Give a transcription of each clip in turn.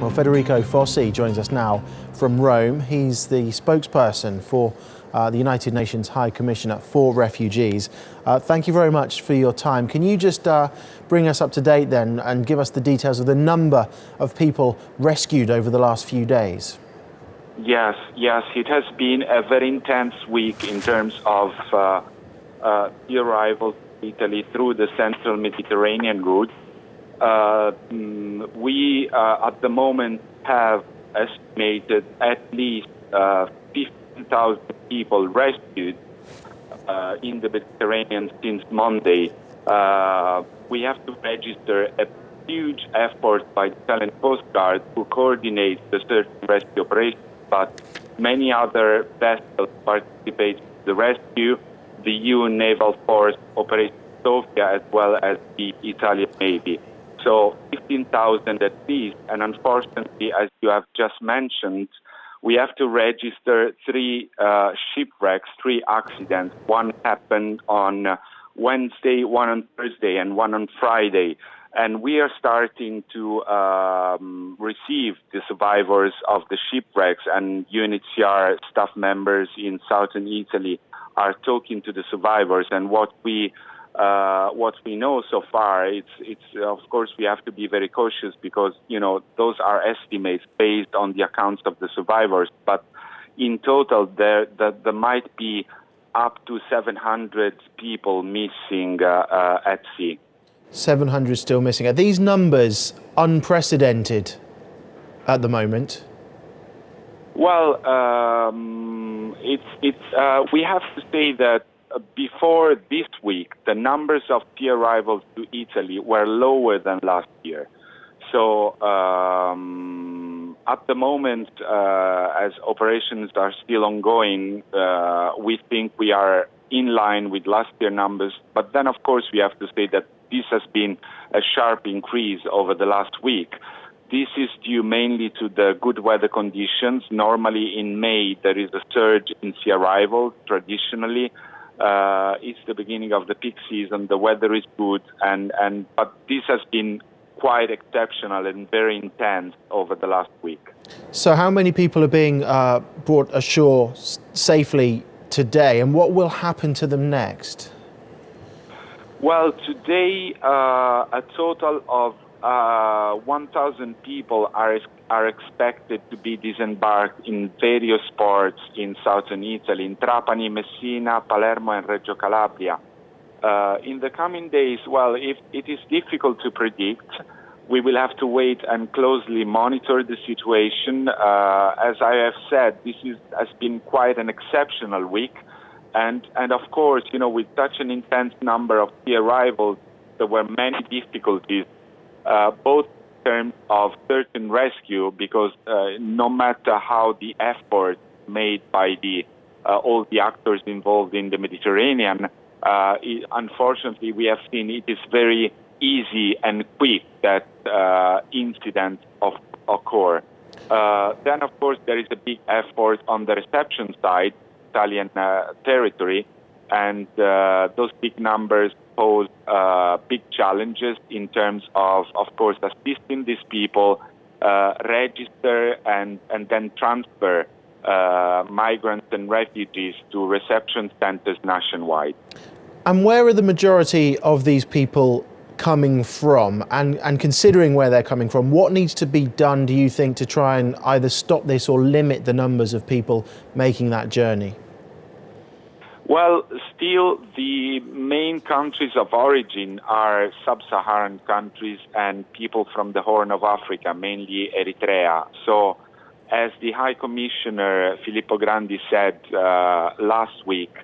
Well, Federico Fossi joins us now from Rome. He's the spokesperson for the United Nations High Commissioner for Refugees. Thank you very much for your time. Can you just bring us up to date then and give us the details of the number of people rescued over the last few days? Yes, it has been a very intense week in terms of the arrival to Italy through the central Mediterranean route. We at the moment have estimated at least 15,000 people rescued in the Mediterranean since Monday. We have to register a huge effort by the Italian Coast Guard to coordinate the search and rescue operation, but many other vessels participate in the rescue, the EU Naval Force Operation Sofia, as well as the Italian Navy. So 15,000 at least, and unfortunately, as you have just mentioned, we have to register three shipwrecks, three accidents. One happened on Wednesday, one on Thursday, and one on Friday. And we are starting to receive the survivors of the shipwrecks, and UNHCR staff members in southern Italy are talking to the survivors. And what we know so far, it's of course we have to be very cautious because those are estimates based on the accounts of the survivors. But in total, there might be up to 700 people missing at sea. 700 still missing. Are these numbers unprecedented at the moment? Well, we have to say that before this week, the numbers of sea arrivals to Italy were lower than last year. So at the moment, as operations are still ongoing, we think we are in line with last year's numbers. But then, of course, we have to say that this has been a sharp increase over the last week. This is due mainly to the good weather conditions. Normally in May, there is a surge in sea arrivals traditionally. It's the beginning of the peak season. The weather is good, but this has been quite exceptional and very intense over the last week. So how many people are being brought ashore safely today, and what will happen to them next? Well, today a total of 1,000 people are expected to be disembarked in various ports in southern Italy, in Trapani, Messina, Palermo, and Reggio Calabria. In the coming days, well, it is difficult to predict. We will have to wait and closely monitor the situation. As I have said, this has been quite an exceptional week. And of course, with such an intense number of sea arrivals, there were many difficulties, both in terms of search and rescue, because no matter how the effort made by all the actors involved in the Mediterranean, unfortunately, we have seen it is very easy and quick that incidents occur. Then, of course, there is a big effort on the reception side, Italian territory, and those big numbers pose big challenges in terms of course, assisting these people, register and then transfer migrants and refugees to reception centers nationwide. And where are the majority of these people coming from? And considering where they're coming from, what needs to be done, do you think, to try and either stop this or limit the numbers of people making that journey? Well, still the main countries of origin are sub-Saharan countries and people from the Horn of Africa, mainly Eritrea. So, as the High Commissioner Filippo Grandi said last week,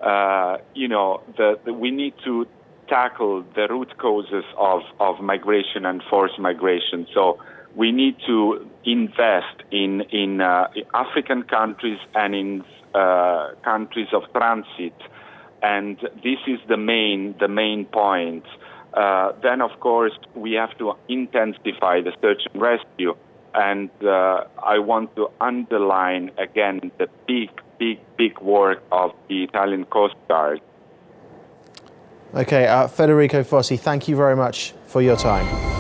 we need to tackle the root causes of migration and forced migration. So we need to invest in African countries and in countries of transit, and this is the main point. Then, of course, we have to intensify the search and rescue, and I want to underline again the big work of the Italian Coast Guard. Okay, Federico Fossi, thank you very much for your time.